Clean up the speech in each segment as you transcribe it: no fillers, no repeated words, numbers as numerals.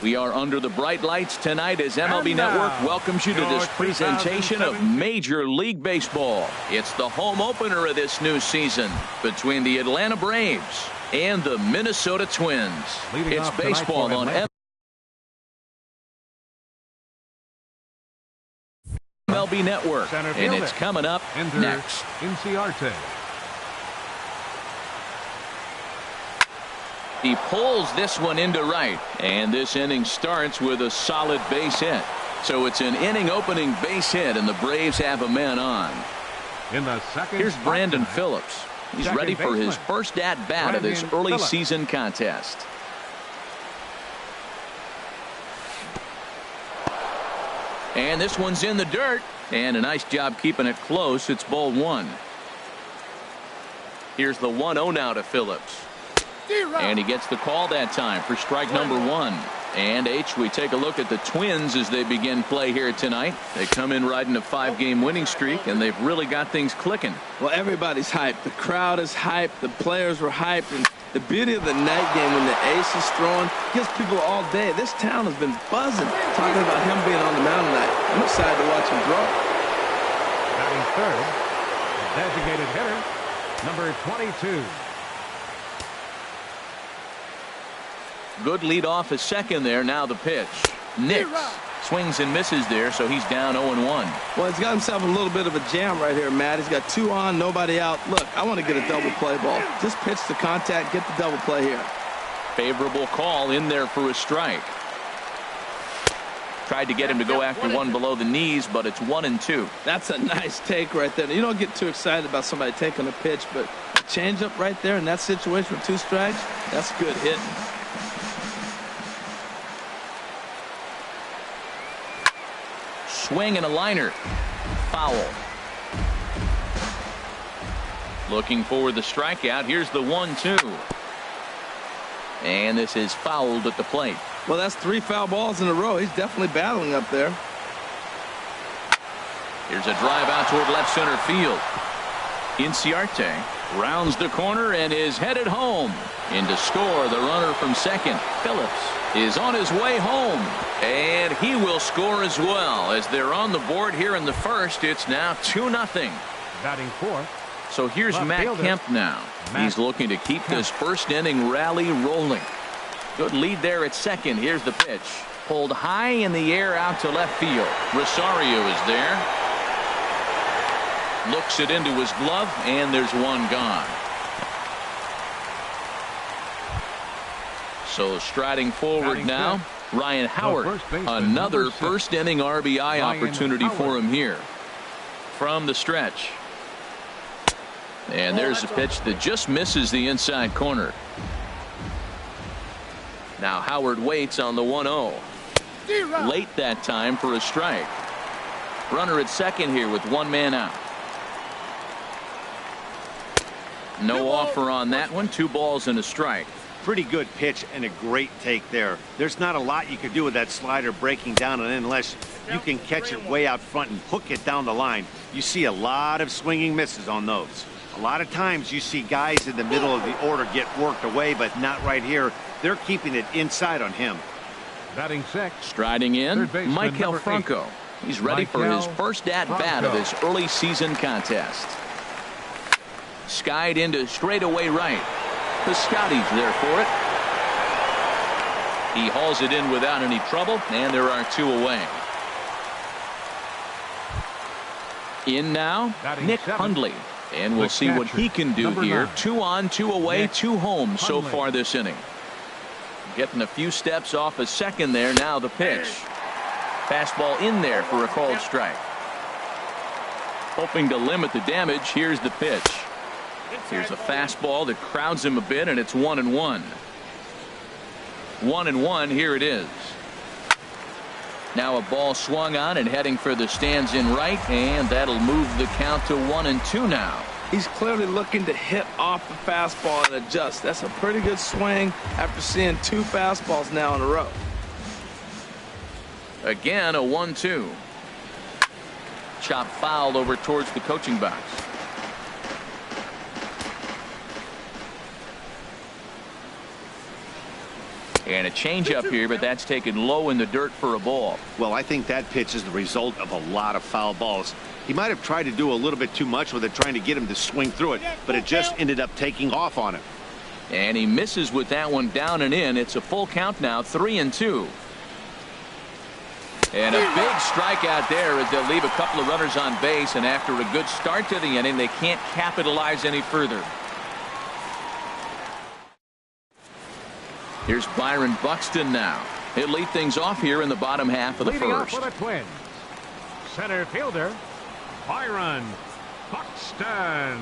We are under the bright lights tonight as MLB Network welcomes you to this presentation of Major League Baseball. It's the home opener of this new season between the Atlanta Braves and the Minnesota Twins. It's baseball on MLB Network, and it's coming up next. Venii4503. He pulls this one into right, and this inning starts with a solid base hit. So it's an inning opening base hit, and the Braves have a man on. In the second, here's Brandon Phillips. He's ready for his first at-bat of this early season contest. And this one's in the dirt, and a nice job keeping it close. It's ball one. Here's the 1-0 now to Phillips. And he gets the call that time for strike number one. And we take a look at the Twins as they begin play here tonight. They come in riding a 5-game winning streak, and they've really got things clicking. Well, everybody's hyped. The crowd is hyped. The players were hyped. And the beauty of the night game when the ace is throwing gives people all day. This town has been buzzing talking about him being on the mound tonight. I'm excited to watch him throw. Batting third, designated hitter, number 22. Good lead off a second there. Now the pitch. Nix swings and misses there, so he's down 0-1. Well, he's got himself a little bit of a jam right here, Matt. He's got 2 on, nobody out. Look, I want to get a double play ball. Just pitch the contact, get the double play here. Favorable call in there for a strike. Tried to get him to go after one below the knees, but it's 1-2. That's a nice take right there. You don't get too excited about somebody taking a pitch, but a changeup right there in that situation with 2 strikes, that's good hitting. Swing and a liner. Foul. Looking for the strikeout. Here's the 1-2. And this is fouled at the plate. Well, that's 3 foul balls in a row. He's definitely battling up there. Here's a drive out toward left center field. Venii4503 rounds the corner and is headed home. In to score the runner from second. Phillips is on his way home, and he will score as well. As they're on the board here in the first, it's now 2-0. Batting fourth. So here's Matt Kemp now. He's looking to keep this first inning rally rolling. Good lead there at second. Here's the pitch. Pulled high in the air out to left field. Rosario is there. Looks it into his glove, and there's one gone. So striding forward now, Ryan Howard. Another first inning RBI opportunity for him here. From the stretch. And there's a pitch that just misses the inside corner. Now Howard waits on the 1-0. Late that time for a strike. Runner at second here with 1 man out. No offer on that one. 2 balls and a strike. Pretty good pitch and a great take there. There's not a lot you could do with that slider breaking down, and unless you can catch it way out front and hook it down the line, you see a lot of swinging misses on those. A lot of times you see guys in the middle of the order get worked away, but not right here. They're keeping it inside on him. Batting sixth. Striding in, Michael Franco. He's ready for his first at-bat of this early season contest. Skied into straightaway right. Piscotty's there for it. He hauls it in without any trouble, and there are 2 away. In now, Nick Hundley. And we'll see what he can do here. 2 on, 2 away, 2 home so far this inning. Getting a few steps off a second there. Now the pitch. Fastball in there for a called strike. Hoping to limit the damage. Here's the pitch. Here's a fastball that crowds him a bit, and it's 1-1. 1-1. Here it is. Now a ball swung on and heading for the stands in right, and that'll move the count to 1-2 now. He's clearly looking to hit off the fastball and adjust. That's a pretty good swing after seeing 2 fastballs now in a row. Again, a 1-2. Chop foul over towards the coaching box. And a changeup here, but that's taken low in the dirt for a ball. Well, I think that pitch is the result of a lot of foul balls. He might have tried to do a little bit too much with it, trying to get him to swing through it, but it just ended up taking off on him. And he misses with that one down and in. It's a full count now, 3-2. And a big strikeout there as they'll leave a couple of runners on base, and after a good start to the inning, they can't capitalize any further. Here's Byron Buxton now. He'll lead things off here in the bottom half of the Leading first. off for the Twins, center fielder Byron Buxton.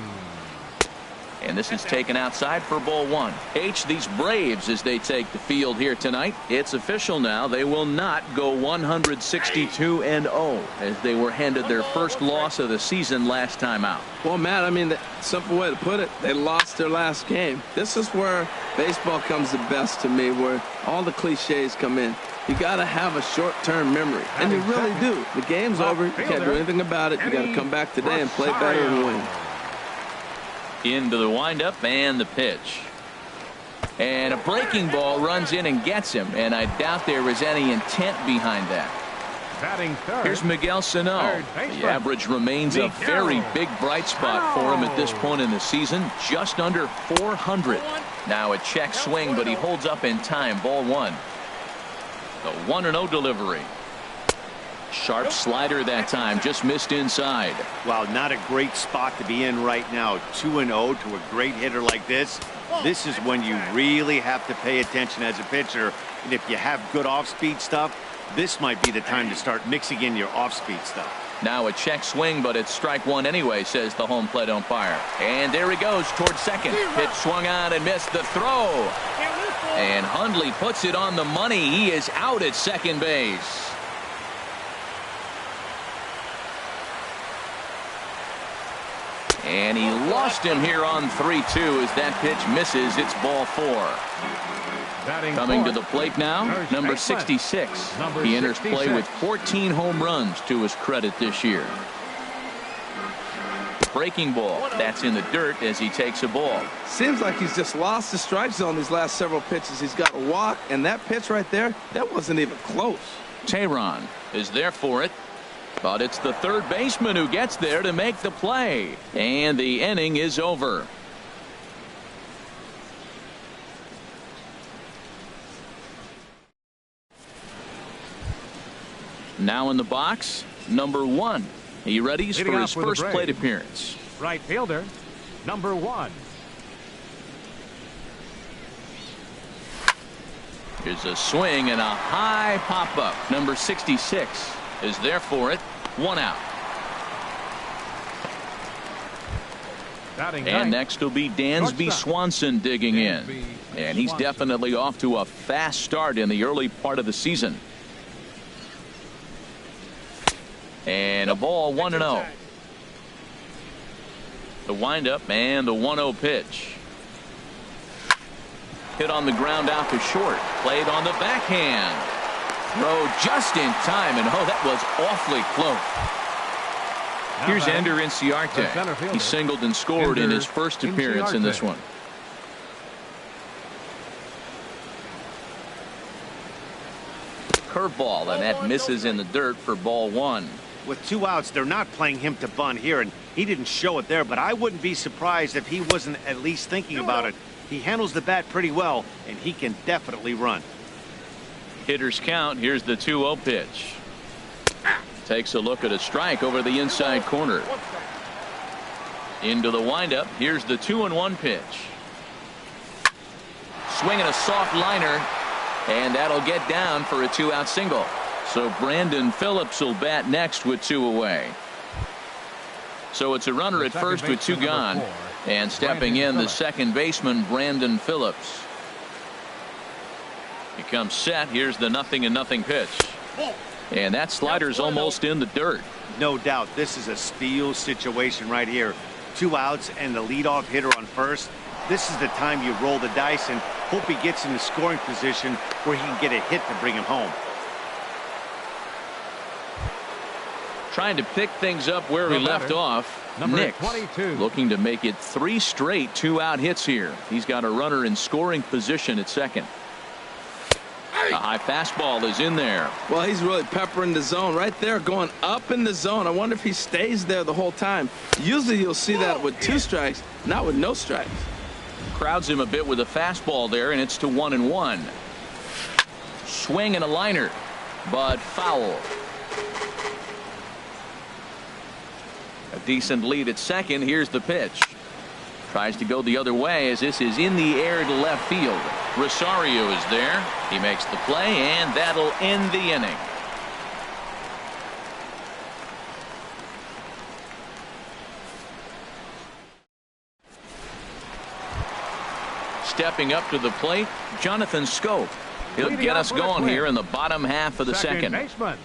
And this is taken outside for ball one. These Braves, as they take the field here tonight, it's official now. They will not go 162-0 as they were handed their first loss of the season last time out. Well, Matt, I mean, the simple way to put it, they lost their last game. This is where baseball comes the best to me, where all the cliches come in. You got to have a short-term memory, and you really do. The game's over. You can't do anything about it. You got to come back today and play better and win. Into the windup and the pitch. And a breaking ball runs in and gets him, and I doubt there was any intent behind that. Batting third, Here's Miguel Sano. The average remains a very big bright spot for him at this point in the season, just under 400. Now a check swing, but he holds up in time. Ball one. The 1-0 delivery. Sharp slider that time, just missed inside. Wow, not a great spot to be in right now. 2-0 to a great hitter like this. This is when you really have to pay attention as a pitcher. And if you have good off-speed stuff, this might be the time to start mixing in your off-speed stuff. Now a check swing, but it's strike one anyway, says the home plate umpire. And there he goes towards second. Pitch swung on and missed the throw. And Hundley puts it on the money. He is out at second base. And he lost him here on 3-2 as that pitch misses. It's ball four. Coming to the plate now, number 66. He enters play with 14 home runs to his credit this year. Breaking ball. That's in the dirt as he takes a ball. Seems like he's just lost the strike zone these last several pitches. He's got a walk, and that pitch right there, that wasn't even close. Tehran is there for it. But it's the third baseman who gets there to make the play. And the inning is over. Now in the box, number 1. He readies for his first plate appearance. Right fielder, number 1. Here's a swing and a high pop-up. Number 66 is there for it. 1 out. And next will be Dansby Swanson digging in. And he's definitely off to a fast start in the early part of the season. And a ball, 1-0. The windup and the 1-0 pitch. Hit on the ground out to short. Played on the backhand. Throw just in time, and oh, that was awfully close. Here's Ender Inciarte. He singled and scored in his first appearance in this one. Curveball, and that misses in the dirt for ball 1. With 2 outs, they're not playing him to bunt here, and he didn't show it there, but I wouldn't be surprised if he wasn't at least thinking about it. He handles the bat pretty well, and he can definitely run. Hitters count. Here's the 2-0 pitch. Takes a look at a strike over the inside corner. Into the windup. Here's the 2-1 pitch. Swinging a soft liner, and that'll get down for a 2-out single. So Brandon Phillips will bat next with 2 away. So it's a runner at first with 2 gone. And stepping in, the second baseman, Brandon Phillips. He comes set. Here's the 0-0 pitch. And that slider's almost in the dirt. No doubt. This is a steal situation right here. 2 outs and the leadoff hitter on first. This is the time you roll the dice and hope he gets in the scoring position where he can get a hit to bring him home. Trying to pick things up where he left off. Nick looking to make it 3 straight 2-out hits here. He's got a runner in scoring position at second. A high fastball is in there. Well, he's really peppering the zone right there, going up in the zone. I wonder if he stays there the whole time. Usually you'll see that with 2 strikes, not with no strikes. Crowds him a bit with a fastball there, and it's to 1-1. Swing and a liner, but foul. A decent lead at second. Here's the pitch. Tries to go the other way as this is in the air to left field. Rosario is there. He makes the play, and that'll end the inning. Stepping up to the plate, Jonathan Scope. He'll get us going here in the bottom half of the second. Baseman,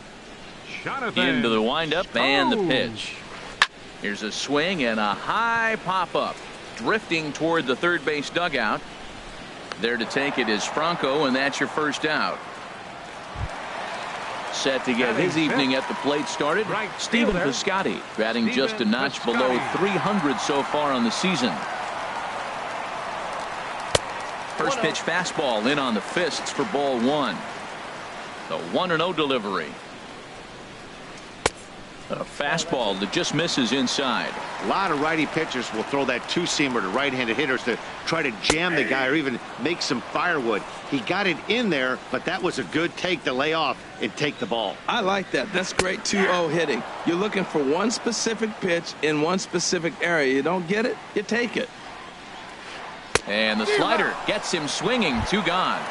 Jonathan Into the windup and the pitch. Here's a swing and a high pop-up. Drifting toward the third base dugout. There to take it is Franco, and that's your first out. Set to get his evening at the plate started. Stephen Piscotty, batting just a notch below 300 so far on the season. First pitch fastball in on the fists for ball 1. The 1-0 delivery. A fastball that just misses inside. A lot of righty pitchers will throw that 2-seamer to right-handed hitters to try to jam the guy or even make some firewood. He got it in there, but that was a good take to lay off and take the ball. I like that. That's great 2-0 hitting. You're looking for one specific pitch in one specific area. You don't get it, you take it. And the slider gets him swinging. 2 gone.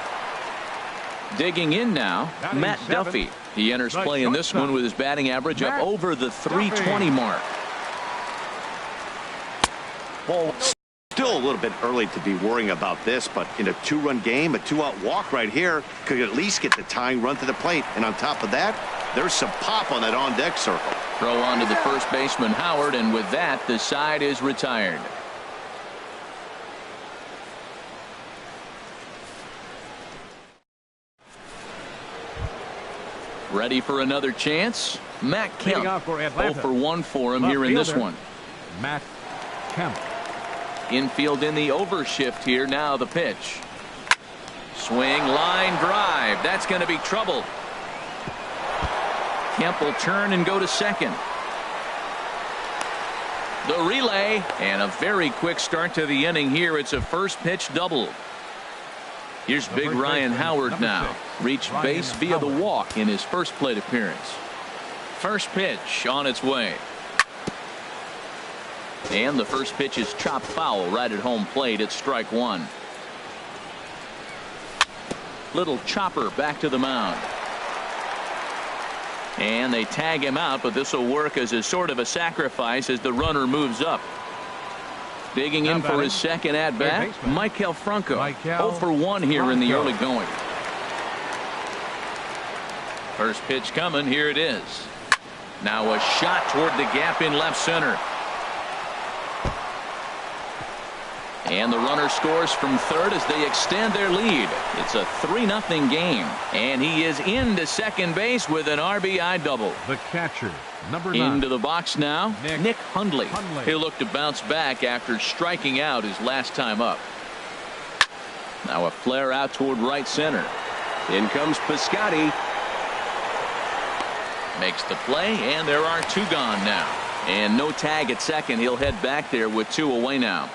Digging in now, Matt Duffy. He enters play in this one with his batting average up over the 320 mark. Well, still a little bit early to be worrying about this, but in a 2-run game, a 2-out walk right here could at least get the tying run to the plate. And on top of that, there's some pop on that on-deck circle. Throw on to the first baseman, Howard, and with that, the side is retired. Ready for another chance? Matt Kemp. 0 for 1 for him here in this one. Matt Kemp. Infield in the overshift here. Now the pitch. Swing, line drive. That's going to be trouble. Kemp will turn and go to second. The relay and a very quick start to the inning here. It's a first pitch double. Here's big Ryan Howard now. Reached base via the walk in his first plate appearance. First pitch on its way. And the first pitch is chopped foul right at home plate. It's strike 1. Little chopper back to the mound. And they tag him out, but this will work as a sort of a sacrifice as the runner moves up. Digging in for his second at-bat, Maikel Franco. 0 for 1 here in the early going. First pitch coming. Here it is. Now a shot toward the gap in left center. And the runner scores from third as they extend their lead. It's a 3-0 game. And he is into second base with an RBI double. The catcher, number 9. Into the box now, Nick Hundley. He'll look to bounce back after striking out his last time up. Now a flare out toward right center. In comes Piscotty. Makes the play, and there are 2 gone now. And no tag at second. He'll head back there with 2 away now.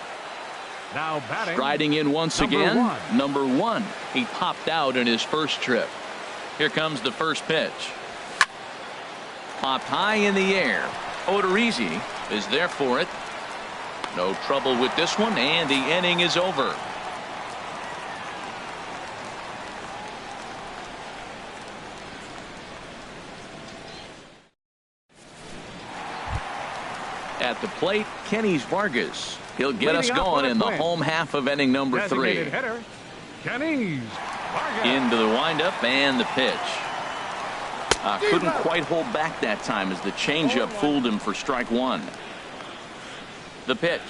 Now batting, striding in once again, number 1. He popped out in his first trip. Here comes the first pitch. Popped high in the air. Odorizzi is there for it. No trouble with this one, and the inning is over. At the plate, Kenny's Vargas. He'll get us going in the home half of inning number 3. Hitter, Kenny's Vargas. Into the windup and the pitch. Couldn't quite hold back that time as the changeup fooled him for strike 1. The pitch.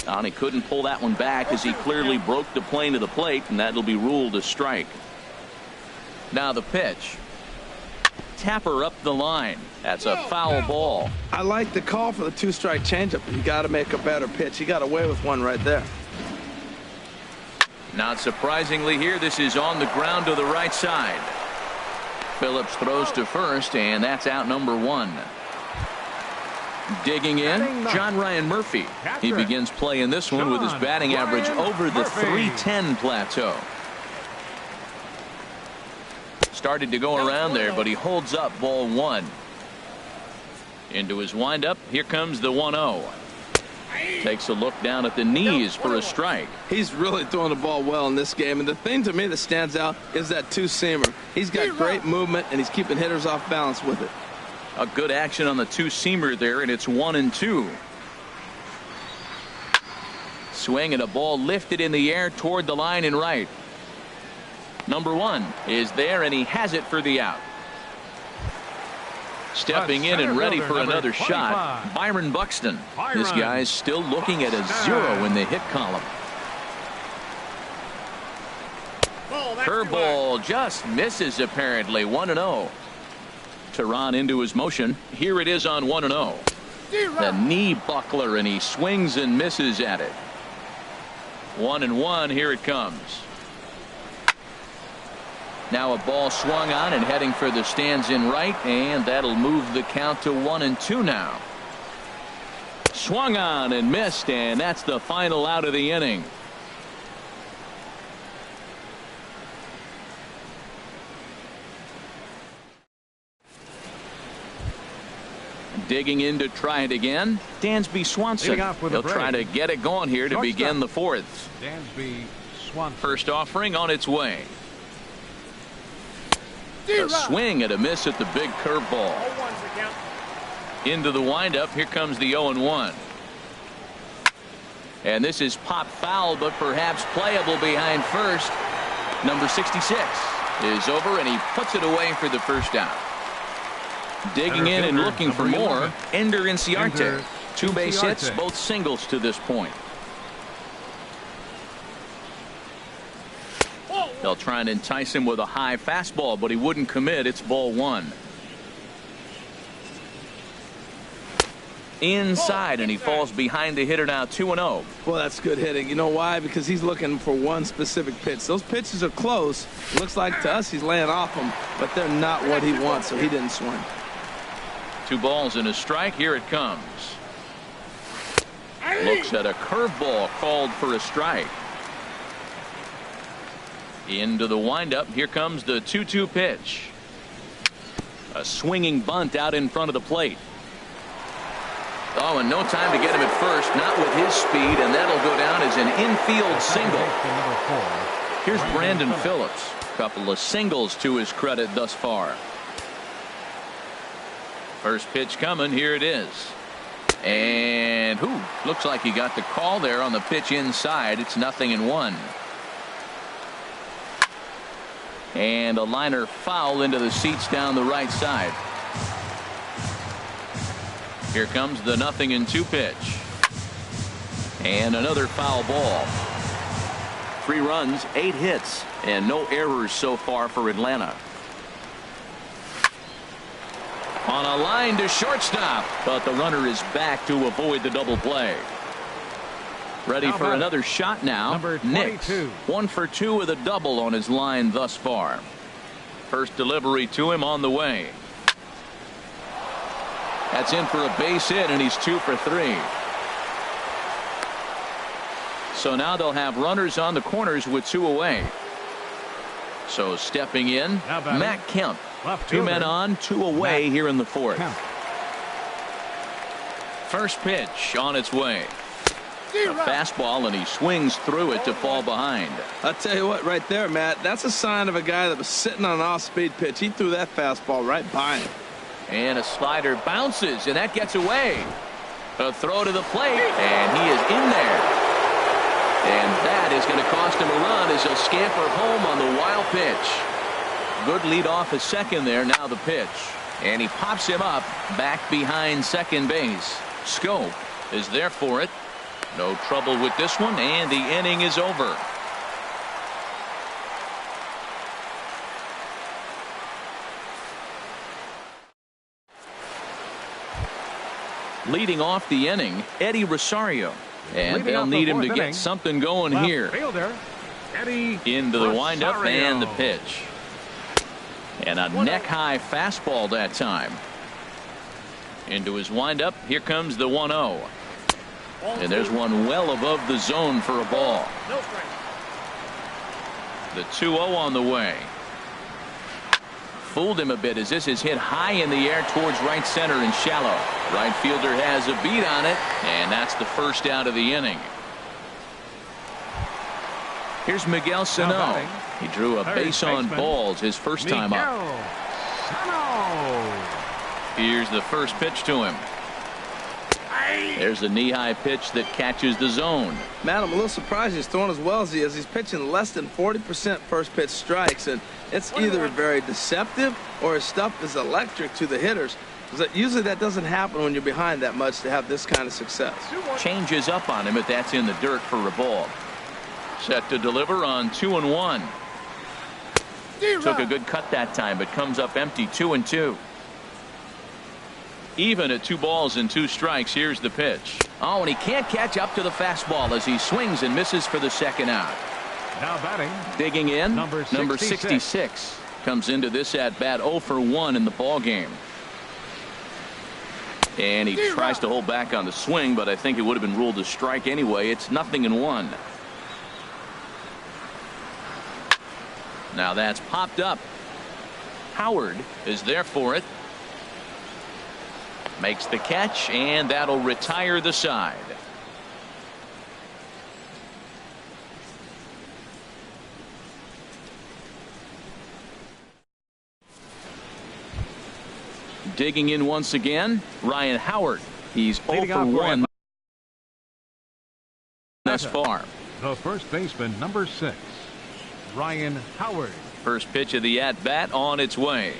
And he couldn't pull that one back as he clearly broke the plane to the plate, and that'll be ruled a strike. Now the pitch. Tapper up the line. That's a foul ball. I like the call for the 2-strike changeup. You got to make a better pitch. He got away with one right there. Not surprisingly here, this is on the ground to the right side. Phillips throws to first, and that's out number 1. Digging in, John Ryan Murphy. He begins playing this one with his batting average over the 310 plateau. Started to go around there, but he holds up ball 1. Into his windup, here comes the 1-0. Takes a look down at the knees for a strike. He's really throwing the ball well in this game, and the thing to me that stands out is that two-seamer. He's got great movement, and he's keeping hitters off balance with it. A good action on the two-seamer there, and it's 1-2. Swing and a ball lifted in the air toward the line and right. Number 1 is there, and he has it for the out. Stepping in and ready for another shot, Byron Buxton. This guy's still looking at a 0 in the hit column. Curveball just misses apparently. 1-0. Tehran into his motion. Here it is on 1-0. The knee buckler, and he swings and misses at it. 1-1. Here it comes. Now a ball swung on and heading for the stands in right, and that'll move the count to 1-2 now. Swung on and missed, and that's the final out of the inning. Digging in to try it again, Dansby Swanson. He'll try to get it going here to begin the 4th. Dansby Swanson. First offering on its way. A swing and a miss at the big curveball. Into the windup. Here comes the 0-1. And this is pop foul, but perhaps playable behind first. Number 66 is over, and he puts it away for the first out. Digging in and looking for more, Ender Inciarte. 2 base hits, both singles to this point. They'll try and entice him with a high fastball, but he wouldn't commit. It's ball 1. Inside, and he falls behind the hitter now. 2-0. Well, that's good hitting. You know why? Because he's looking for one specific pitch. Those pitches are close. Looks like to us he's laying off them, but they're not what he wants, so he didn't swing. 2 balls and a strike. Here it comes. Looks at a curveball called for a strike. Into the windup. Here comes the 2-2 pitch. A swinging bunt out in front of the plate. Oh, and no time to get him at first. Not with his speed, and that'll go down as an infield single. Here's Brandon Phillips. Couple of singles to his credit thus far. First pitch coming. Here it is. And looks like he got the call there on the pitch inside. It's 0-1. And a liner foul into the seats down the right side. Here comes the 0-2 pitch. And another foul ball. 3 runs, 8 hits, and no errors so far for Atlanta. On a line to shortstop, but the runner is back to avoid the double play. Ready for another shot now. Nick, 1 for 2 with a double on his line thus far. First delivery to him on the way. That's in for a base hit, and he's 2 for 3. So now they'll have runners on the corners with 2 away. So stepping in, Matt Kemp. 2 men on, 2 away here in the 4th. First pitch on its way. A fastball, and he swings through it to fall behind. I'll tell you what, right there, Matt, that's a sign of a guy that was sitting on an off-speed pitch. He threw that fastball right by him. And a slider bounces, and that gets away. A throw to the plate, and he is in there. And that is going to cost him a run as he'll scamper home on the wild pitch. Good lead off at second there. Now the pitch. And he pops him up back behind second base. Scope is there for it. No trouble with this one, and the inning is over. Leading off the inning, Eddie Rosario. And they'll need him to get something going here. Into the windup and the pitch. And a neck-high fastball that time. Into his windup. Here comes the 1-0. And there's one well above the zone for a ball. The 2-0 on the way. Fooled him a bit as this is hit high in the air towards right center and shallow. Right fielder has a beat on it, and that's the first out of the inning. Here's Miguel Sano. He drew a base on balls his first time up. Here's the first pitch to him. There's a knee-high pitch that catches the zone. Man, I'm a little surprised he's throwing as well as he is. He's pitching less than 40% first pitch strikes, and it's either very deceptive or his stuff is electric to the hitters. Usually that doesn't happen when you're behind that much to have this kind of success. Changes up on him, but that's in the dirt for a ball. Set to deliver on 2-1. Took a good cut that time, but comes up empty. 2-2. Even at 2 balls and 2 strikes. Here's the pitch. Oh, and he can't catch up to the fastball as he swings and misses for the second out. Now batting. Digging in, number 66 comes into this at bat 0 for 1 in the ball game. And he tries to hold back on the swing, but I think it would have been ruled a strike anyway. It's 0-1. Now that's popped up. Howard is there for it. Makes the catch, and that'll retire the side. Digging in once again, Ryan Howard. He's 0 for 1 thus far. The first baseman, number 6, Ryan Howard. First pitch of the at-bat on its way.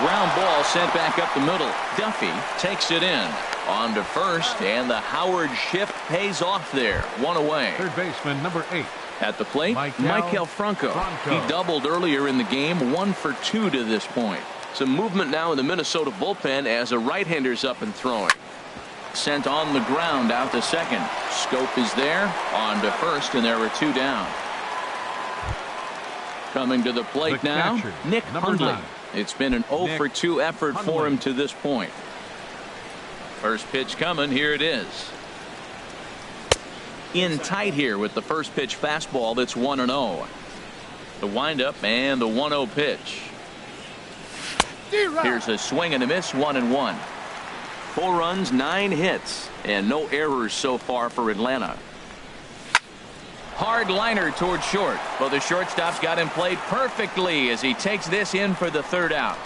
Ground ball sent back up the middle. Duffy takes it in. On to first, and the Howard shift pays off there. 1 away. Third baseman, number 8. At the plate, Michael Franco. He doubled earlier in the game, 1 for 2 to this point. Some movement now in the Minnesota bullpen as a right-hander's up and throwing. Sent on the ground out to second. Scope is there. On to first, and there are 2 down. Coming to the plate now, Nick Hundley. 9. It's been an 0 for 2 effort for him to this point. First pitch coming. Here it is. In tight here with the first pitch fastball that's 1-0. The windup and the 1-0 pitch. Here's a swing and a miss. 1-1. 4 runs, 9 hits, and no errors so far for Atlanta. Hard liner towards short. Well, the shortstop's got him played perfectly as he takes this in for the 3rd out.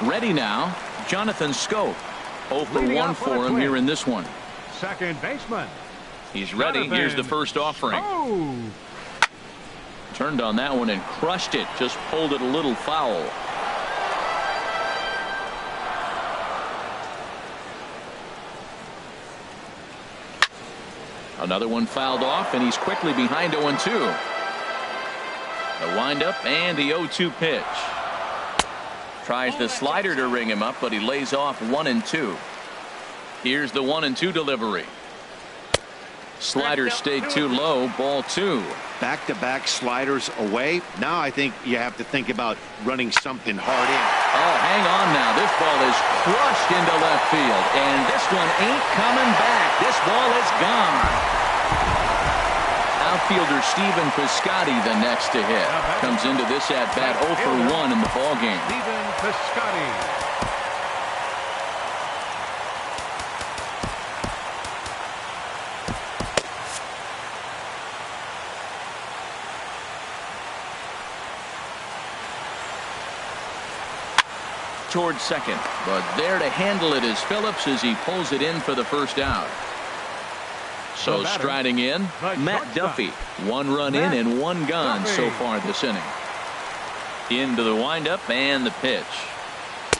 Ready now, Jonathan Scope. 0 for 1 for him here in this one. Second baseman. He's ready. Here's the first offering. Oh. Turned on that one and crushed it. Just pulled it a little foul. Another one fouled off, and he's quickly behind 0-2. The windup and the 0-2 pitch. Tries the slider to ring him up, but he lays off 1-2. Here's the 1-2 delivery. Slider stayed too low. Ball 2. Back-to-back sliders away. Now I think you have to think about running something hard in. Oh, hang on now. This ball is crushed into left field, and this one ain't coming back. This ball is gone. Outfielder Stephen Piscotty the next to hit. Comes into this at-bat 0 for 1 in the ballgame. Stephen Piscotty. Towards second, but there to handle it is Phillips as he pulls it in for the 1st out. So striding in, Matt Duffy. 1 run in and 1 gone so far this inning. Into the windup and the pitch.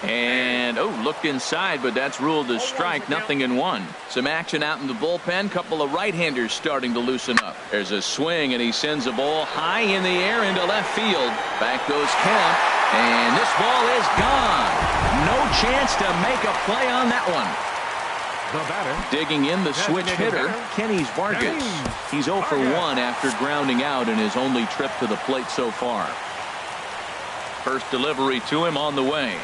And looked inside, but that's ruled a strike. 0-1. Some action out in the bullpen. Couple of right-handers starting to loosen up. There's a swing, and he sends a ball high in the air into left field. Back goes Kemp, And this ball is gone. No chance to make a play on that one. The batter. Digging in the switch hitter, Kenny Vargas. He's 0 for 1 after grounding out in his only trip to the plate so far. First delivery to him on the way.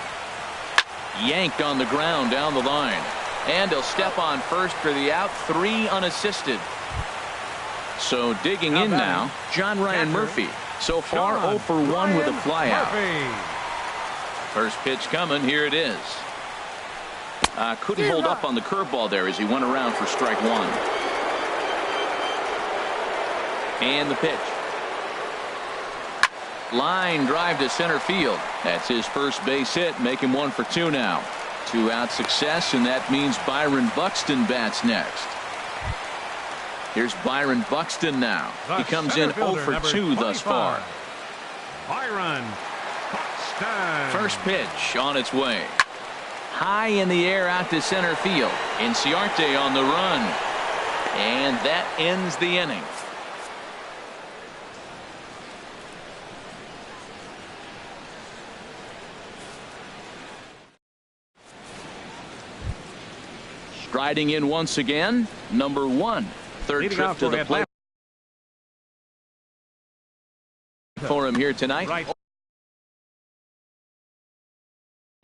Yanked on the ground down the line. And he'll step on first for the out, 3 unassisted. So digging in now, John Ryan Murphy. So far 0 for 1 with a flyout. First pitch coming. Here it is. Couldn't hold up on the curveball there as he went around for strike 1. And the pitch. Line drive to center field. That's his first base hit. Make him 1 for 2 now. 2-out success, and that means Byron Buxton bats next. Here's Byron Buxton now. He comes in 0 for 2 thus far. Byron Buxton. First pitch on its way. High in the air out to center field. Inciarte on the run. And that ends the inning. Striding in once again, number 1. Third Leading trip to the plate for him here tonight. Right.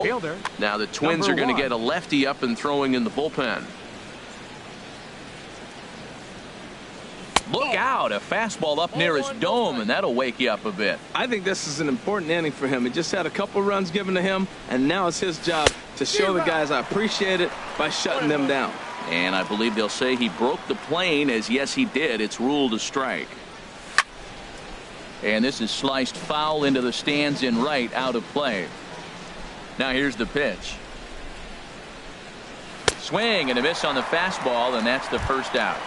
Fielder. Now the Twins are going to get a lefty up and throwing in the bullpen. Look out, a fastball up near his dome, and that'll wake you up a bit. I think this is an important inning for him. He just had a couple runs given to him, and now it's his job to show the guys I appreciate it by shutting them down. And I believe they'll say he broke the plane, as yes he did. It's ruled a strike. And this is sliced foul into the stands in right, out of play. Now here's the pitch. Swing and a miss on the fastball, and that's the first out.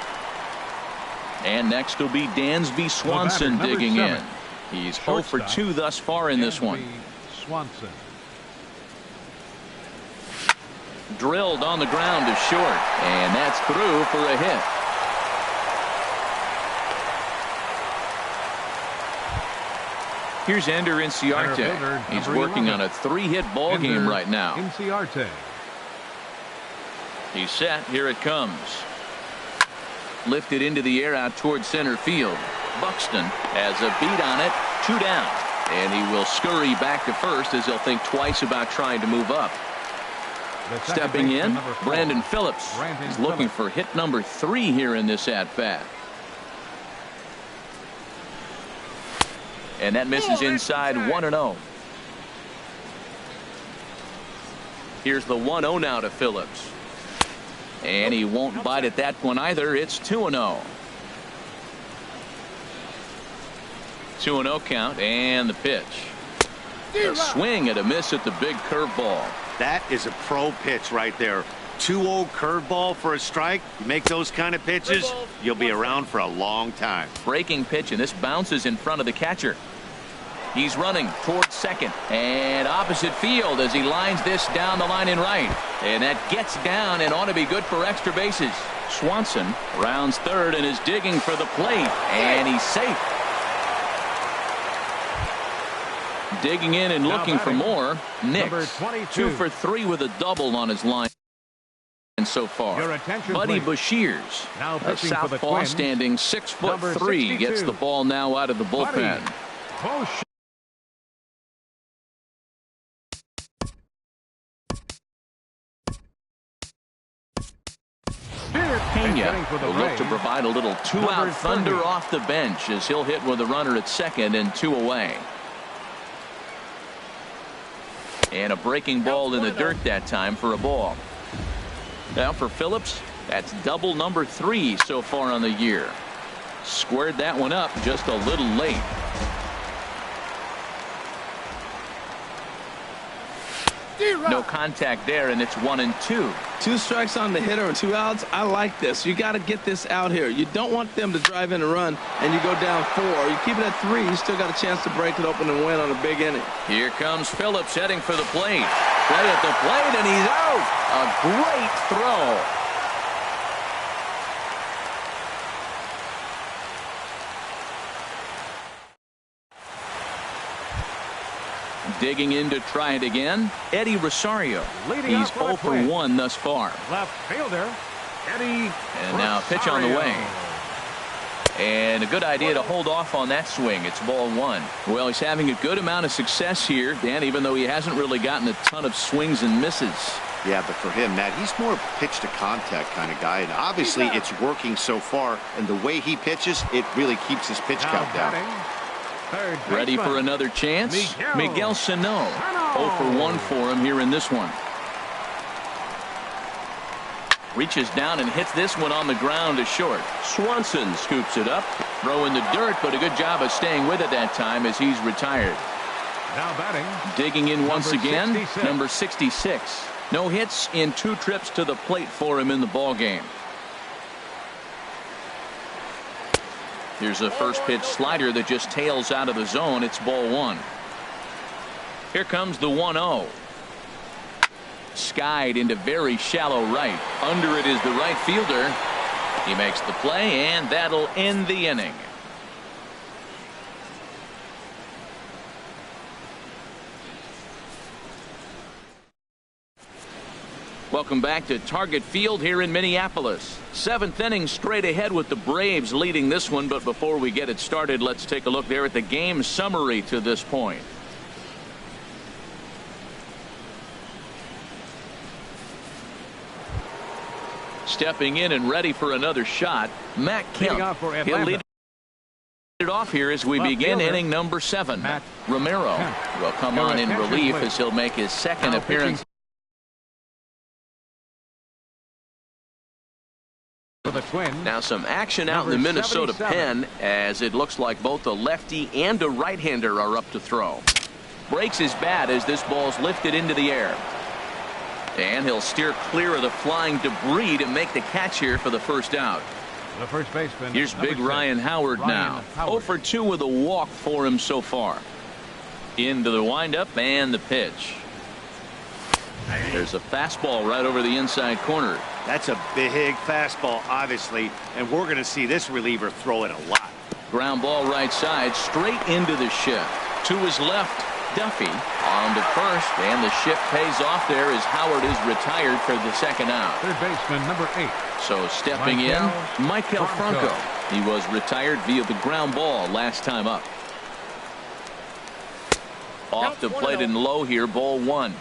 And next will be Dansby Swanson digging in. He's 0 for 2 thus far in this one. Swanson. Drilled on the ground to short, and that's through for a hit. Here's Ender Inciarte. He's working on a 3-hit ball game right now. Inciarte. He's set. Here it comes. Lifted into the air out towards center field. Buxton has a beat on it. 2 down. And he will scurry back to first as he'll think twice about trying to move up. Stepping in, Brandon Phillips. He's looking for hit number 3 here in this at-bat. And that misses inside 1-0. Here's the 1-0 now to Phillips. And he won't bite at that one either. It's 2-0. 2-0 count, and the pitch. A swing and a miss at the big curveball. That is a pro pitch right there. 2-0 curveball for a strike. You make those kind of pitches, you'll be around for a long time. Breaking pitch, and this bounces in front of the catcher. He's running towards second and opposite field as he lines this down the line in right. And that gets down and ought to be good for extra bases. Swanson rounds third and is digging for the plate, and he's safe. Digging in and looking for more. Nix 2 for 3 with a double on his line so far. Buddy Bashirs, a southpaw standing 6'3", gets the ball now out of the bullpen. Pena will look to provide a little 2-out thunder off the bench as he'll hit with a runner at second and 2 away. And a breaking ball in the dirt that time for a ball. Now for Phillips, that's double number 3 so far on the year. Squared that one up just a little late. No contact there, and it's 1-2. 2 strikes on the hitter and 2 outs. I like this. You got to get this out here. You don't want them to drive in a run and you go down 4. You keep it at 3, you still got a chance to break it open and win on a big inning. Here comes Phillips heading for the plate. Play at the plate, and he's out. A great throw. Digging in to try it again, Eddie Rosario. Leading He's off for 0 a for twin. 1 thus far. Left fielder, Eddie. And now a pitch on the way. And a good idea to hold off on that swing. It's ball 1. Well, he's having a good amount of success here, Dan, even though he hasn't really gotten a ton of swings and misses. Yeah, but for him, Matt, he's more a pitch to contact kind of guy, and obviously it's working so far, and the way he pitches, it really keeps his pitch count down. Ready for another chance? Miguel Sano. 0 for 1 for him here in this one. Reaches down and hits this one on the ground to short. Swanson scoops it up. Throw in the dirt, but a good job of staying with it that time as he's retired. Now batting. Digging in once again, 66. number 66. No hits in 2 trips to the plate for him in the ball game. Here's a first pitch slider that just tails out of the zone. It's ball 1. Here comes the 1-0. Skied into very shallow right. Under it is the right fielder. He makes the play, and that'll end the inning. Welcome back to Target Field here in Minneapolis. 7th inning straight ahead with the Braves leading this one. But before we get it started, let's take a look there at the game summary to this point. Stepping in and ready for another shot, Matt Kemp. He'll lead it off here as we begin inning number 7. Romero will come on in relief as he'll make his second appearance. Now some action out in the Minnesota pen as it looks like both a lefty and a right-hander are up to throw. Breaks his bat as this ball's lifted into the air. And he'll steer clear of the flying debris to make the catch here for the first out. The first baseman. Here's big Ryan Howard now. 0 for 2 with a walk for him so far. Into the windup and the pitch. There's a fastball right over the inside corner. That's a big fastball, obviously, and we're going to see this reliever throw it a lot. Ground ball right side, straight into the shift. To his left, Duffy on to first, and the shift pays off there as Howard is retired for the second out. Third baseman, number 8. So stepping in, Michael Franco. He was retired via the ground ball last time up. Off the plate and low here, ball 1.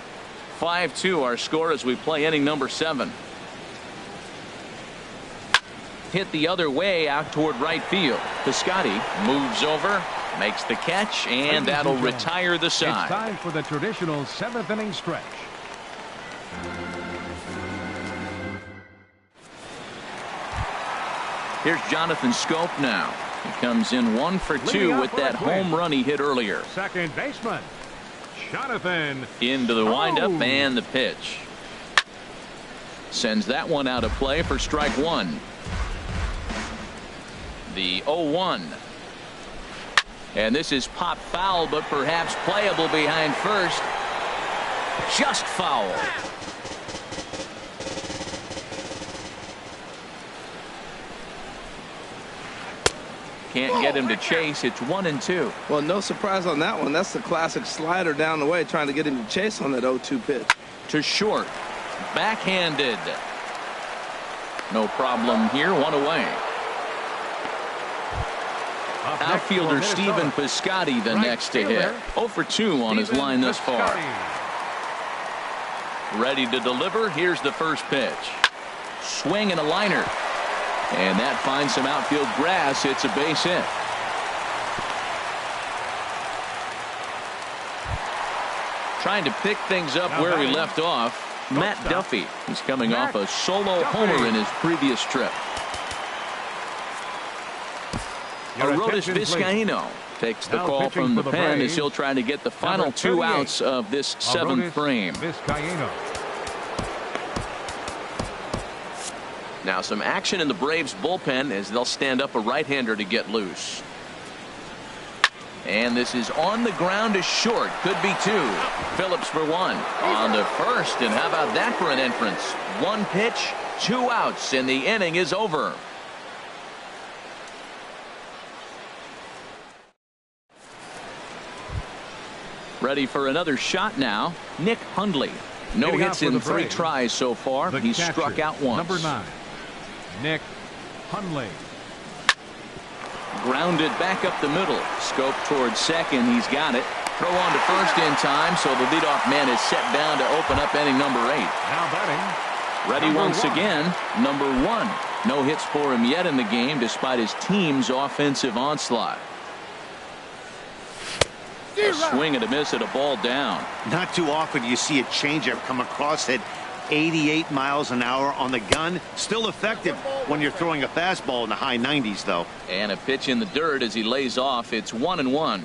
5-2 our score as we play inning number 7. Hit the other way out toward right field. Piscotty moves over, makes the catch, and that'll retire the side. It's time for the traditional 7th inning stretch. Here's Jonathan Scope now. He comes in 1 for 2 with that home run he hit earlier. Second baseman, Jonathan. Into the windup and the pitch. Sends that one out of play for strike 1. The 0-1. And this is pop foul, but perhaps playable behind first. Just foul. Can't get him to chase. It's 1-2. Well, no surprise on that one. That's the classic slider down the way, trying to get him to chase on that 0-2 pitch. To short. Backhanded. No problem here. 1 away. Outfielder Stephen Piscotty the next to hit. 0 for 2 on his line thus far. Ready to deliver. Here's the first pitch. Swing and a liner. And that finds some outfield grass. It's a base hit. Trying to pick things up where he left off. Matt Duffy. He's coming off a solo homer in his previous trip. Arodys Vizcaino takes the call from the pen as he'll try to get the final 2 outs of this 7th frame. Now some action in the Braves bullpen as they'll stand up a right-hander to get loose. And this is on the ground to short. Could be 2. Phillips for 1. On to first. And how about that for an entrance? 1 pitch, 2 outs, and the inning is over. Ready for another shot now. Nick Hundley. No Hitting hits out for in the 3 Braves, tries so far. the He's catcher, struck out once. Number 9, Nick Hundley. Grounded back up the middle. Scope towards second. He's got it. Throw on to first in time, so the leadoff man is set down to open up inning number 8. Now batting, Ready number once 1. again, number 1. No hits for him yet in the game despite his team's offensive onslaught. A swing and a miss at a ball down. Not too often you see a changeup come across at 88 miles an hour on the gun. Still effective when you're throwing a fastball in the high 90s, though. And a pitch in the dirt as he lays off. It's 1-1.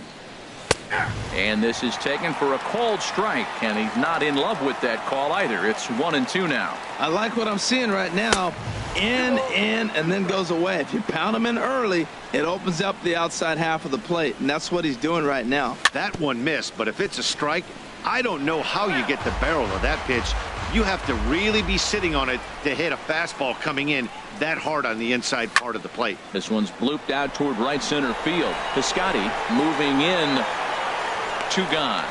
And this is taken for a called strike, and he's not in love with that call either. It's 1-2 now. I like what I'm seeing right now. In, and then goes away. If you pound him in early, it opens up the outside half of the plate, and that's what he's doing right now. That one missed, but if it's a strike, I don't know how you get the barrel of that pitch. You have to really be sitting on it to hit a fastball coming in that hard on the inside part of the plate. This one's blooped out toward right center field. Piscotty moving in. 2 gone.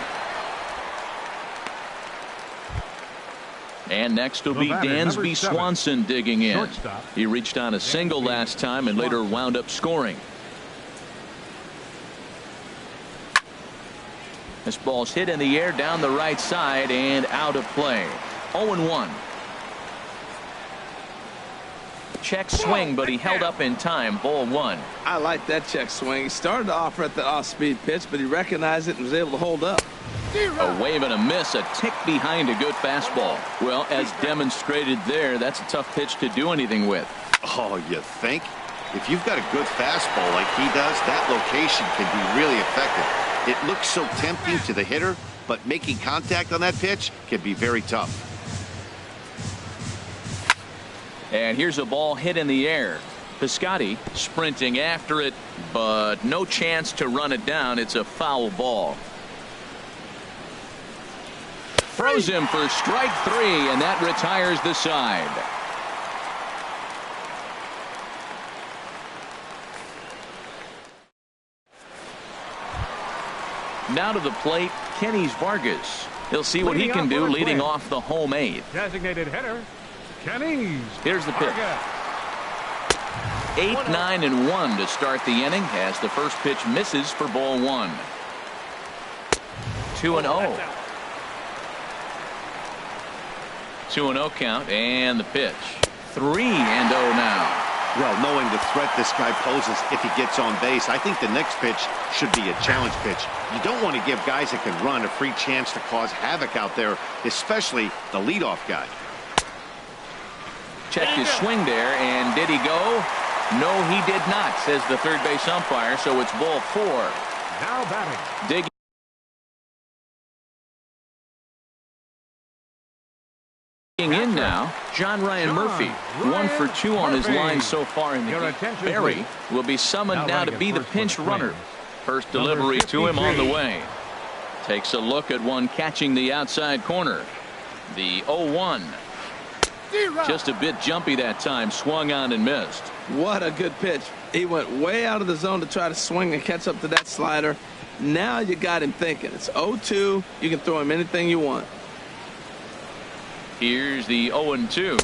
And next will be Dansby Swanson digging in. Shortstop. He reached on a single last time and later wound up scoring. This ball's hit in the air down the right side and out of play. 0-1. Check swing, but he held up in time. Ball 1. I like that check swing. He started to offer at the off-speed pitch, but he recognized it and was able to hold up. A wave and a miss, a tick behind a good fastball. Well, as demonstrated there, that's a tough pitch to do anything with. Oh, you think? If you've got a good fastball like he does, that location can be really effective. It looks so tempting to the hitter, but making contact on that pitch can be very tough. And here's a ball hit in the air. Piscotty sprinting after it, but no chance to run it down. It's a foul ball. Throws him for strike 3, and that retires the side. Now to the plate, Kenny Vargas. He'll see what he can do leading off the home 8th. Designated hitter, Kenny. Here's the pitch. 8, 9, and 1 to start the inning as the first pitch misses for ball 1. 2-0. 2-0 count, and the pitch. 3-0 now. Well, knowing the threat this guy poses if he gets on base, I think the next pitch should be a challenge pitch. You don't want to give guys that can run a free chance to cause havoc out there, especially the leadoff guy. Checked his swing there, and did he go? No, he did not, says the third base umpire, so it's ball 4. Now batting. Digging in now, John Ryan Murphy. 1 for 2 on his line so far in the game. Barry will be summoned now to be the pinch runner. First delivery to him on the way. Takes a look at one catching the outside corner. The 0-1. Just a bit jumpy that time. Swung on and missed. What a good pitch. He went way out of the zone to try to swing and catch up to that slider. Now you got him thinking. It's 0-2. You can throw him anything you want. Here's the 0-2.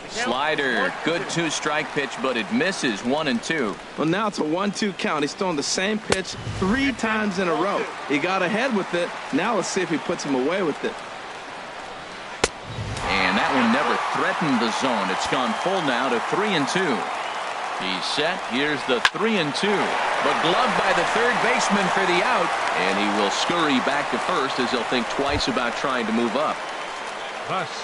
Slider. Good 2-strike pitch, but it misses. 1-2. Well, now it's a 1-2 count. He's throwing the same pitch 3 times in a row. He got ahead with it. Now let's see if he puts him away with it. And that one never threatened the zone. It's gone full now to 3-2. He's set. Here's the 3-2. But gloved by the third baseman for the out. And he will scurry back to first as he'll think twice about trying to move up.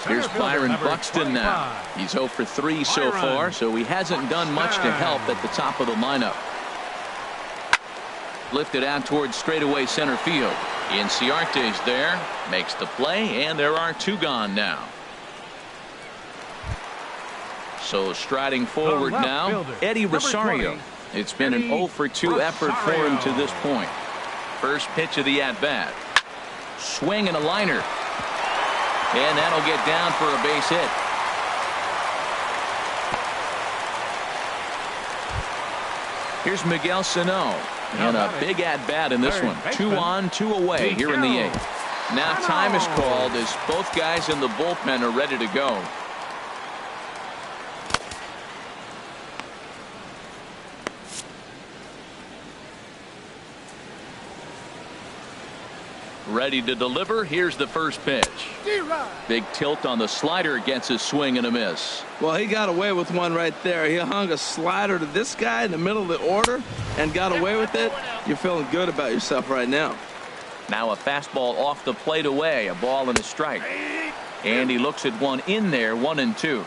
Here's Byron Buxton now. He's 0 for 3 so far, so he hasn't done much to help at the top of the lineup. Lifted out towards straightaway center field. Inciarte's there, makes the play, and there are 2 gone now. So striding forward now, Eddie Rosario. It's been an 0 for 2 effort for him to this point. First pitch of the at-bat. Swing and a liner. And that'll get down for a base hit. Here's Miguel Sano. And a big at-bat in this one. 2 on, 2 away here in the 8th. Now time is called as both guys in the bullpen are ready to go. Ready to deliver. Here's the first pitch. Big tilt on the slider, gets a swing and a miss. Well, he got away with one right there. He hung a slider to this guy in the middle of the order and got away with it. You're feeling good about yourself right now. Now a fastball off the plate away, a ball and a strike. And he looks at one in there, 1-2.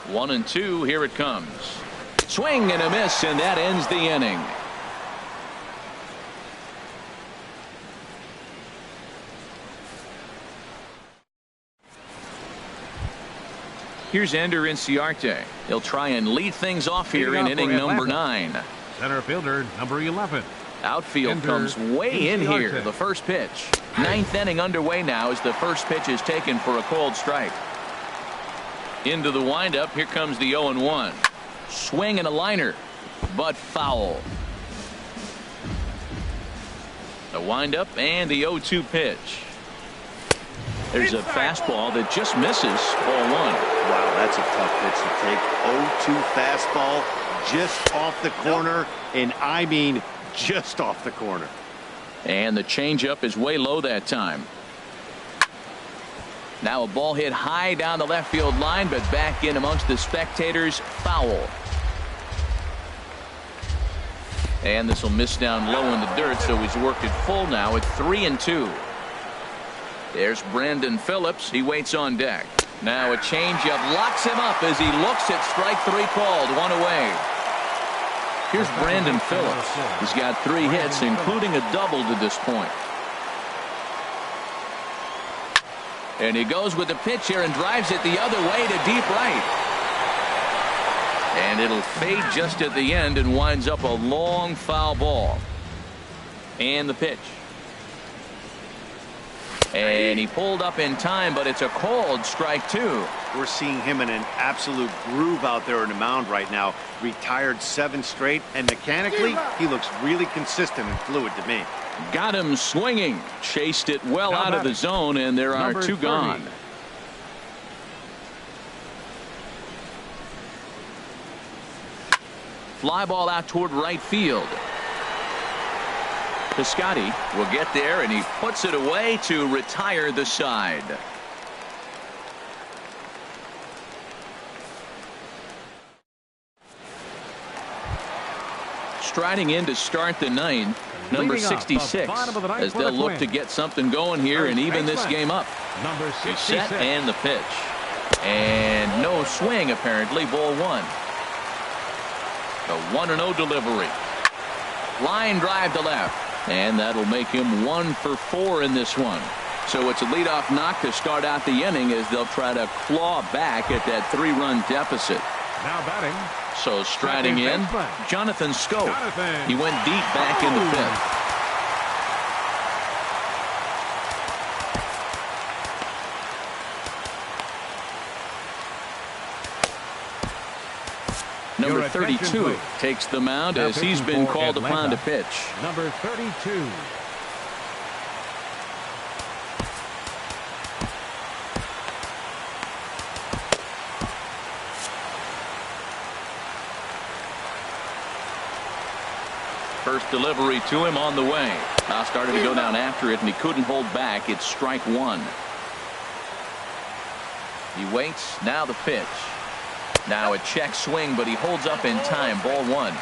1-2, here it comes. Swing and a miss, and that ends the inning. Here's Ender Inciarte. He'll try and lead things off here in inning number 9. Center fielder, number 11. Outfield Ender comes way in Inciarte. here. The first pitch. 9th inning underway now as the first pitch is taken for a cold strike. Into the windup. Here comes the 0-1. Swing and a liner, but foul. The windup and the 0-2 pitch. There's a fastball that just misses. Ball 1. Wow, that's a tough pitch to take. 0-2 fastball just off the corner, and I mean just off the corner. And the changeup is way low that time. Now a ball hit high down the left field line, but back in amongst the spectators. Foul. And this will miss down low in the dirt, so he's worked it full now at 3-2. There's Brandon Phillips. He waits on deck. Now a changeup locks him up as he looks at strike 3 called. 1 away. Here's Brandon Phillips. He's got 3 hits, including a double to this point. And he goes with the pitch here and drives it the other way to deep right. And it'll fade just at the end and winds up a long foul ball. And the pitch. And he pulled up in time, but it's a called strike 2. We're seeing him in an absolute groove out there on the mound right now. Retired 7 straight, and mechanically, he looks really consistent and fluid to me. Got him swinging. Chased it well out of the zone, and there are 2 gone. Fly ball out toward right field. Piscotty will get there, and he puts it away to retire the side. Striding in to start the 9th, number 66, as they'll look to get something going here and even this game up. He's set and the pitch. And no swing apparently. Ball 1. The 1-0 delivery. Line drive to left. And that'll make him 1 for 4 in this one. So it's a leadoff knock to start out the inning as they'll try to claw back at that 3-run deficit. Now batting. So striding in, Jonathan Scope. He went deep back in the 5th. Number 32 takes the mound as he's been called upon to pitch. Number 32. First delivery to him on the way. Now started to go down after it, and he couldn't hold back. It's strike 1. He waits. Now the pitch. Now a check swing, but he holds up in time. Ball 1.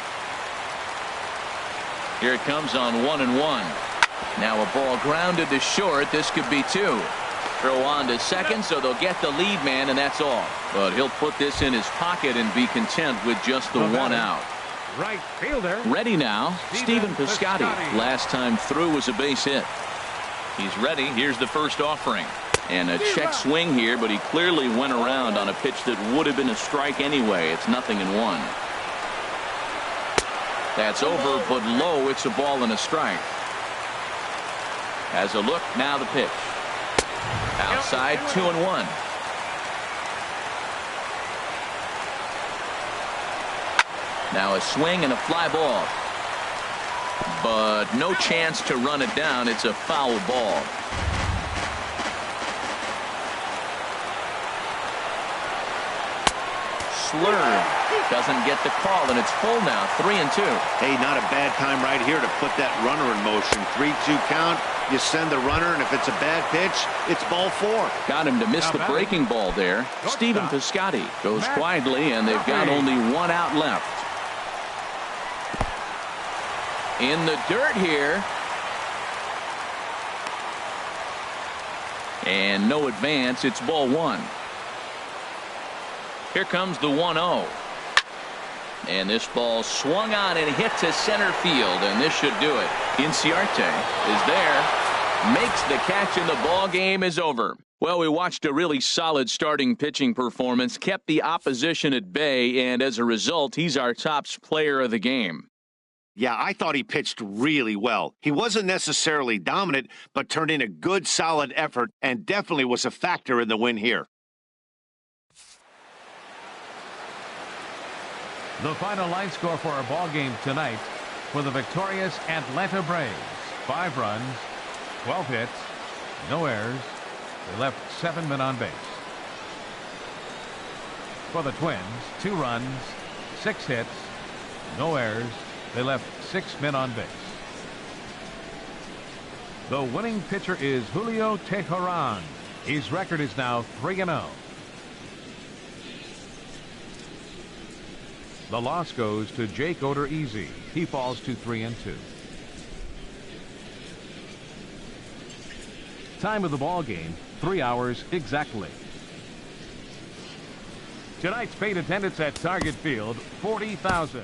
Here it comes on 1-1. Now a ball grounded to short. This could be 2. Throw on to second, so they'll get the lead man, and that's all. But he'll put this in his pocket and be content with just the 1 out. Right fielder. Ready now, Stephen Piscotty. Last time through was a base hit. He's ready. Here's the first offering. And a check swing here, but he clearly went around on a pitch that would have been a strike anyway. It's 0-1. That's over, but low. It's a ball and a strike. Has a look. Now the pitch. Outside, 2-1. Now a swing and a fly ball. But no chance to run it down. It's a foul ball. Slurve doesn't get the call, and it's full now, 3-2. Hey, not a bad time right here to put that runner in motion. 3-2 count. You send the runner, and if it's a bad pitch, it's ball 4. Got him to miss the breaking ball there. Stephen Piscotty goes quietly, and they've got only one out left. In the dirt here. And no advance. It's ball 1. Here comes the 1-0. And this ball swung on and hit to center field, and this should do it. Inciarte is there, makes the catch, and the ball game is over. Well, we watched a really solid starting pitching performance, kept the opposition at bay, and as a result, he's our top player of the game. Yeah, I thought he pitched really well. He wasn't necessarily dominant, but turned in a good, solid effort and definitely was a factor in the win here. The final line score for our ball game tonight for the victorious Atlanta Braves. 5 runs, 12 hits, no errors. They left 7 men on base. For the Twins, 2 runs, 6 hits, no errors. They left 6 men on base. The winning pitcher is Julio Teheran. His record is now 3-0. The loss goes to Jake Odorizzi. He falls to 3-2. Time of the ball game, 3 hours exactly. Tonight's paid attendance at Target Field, 40,000.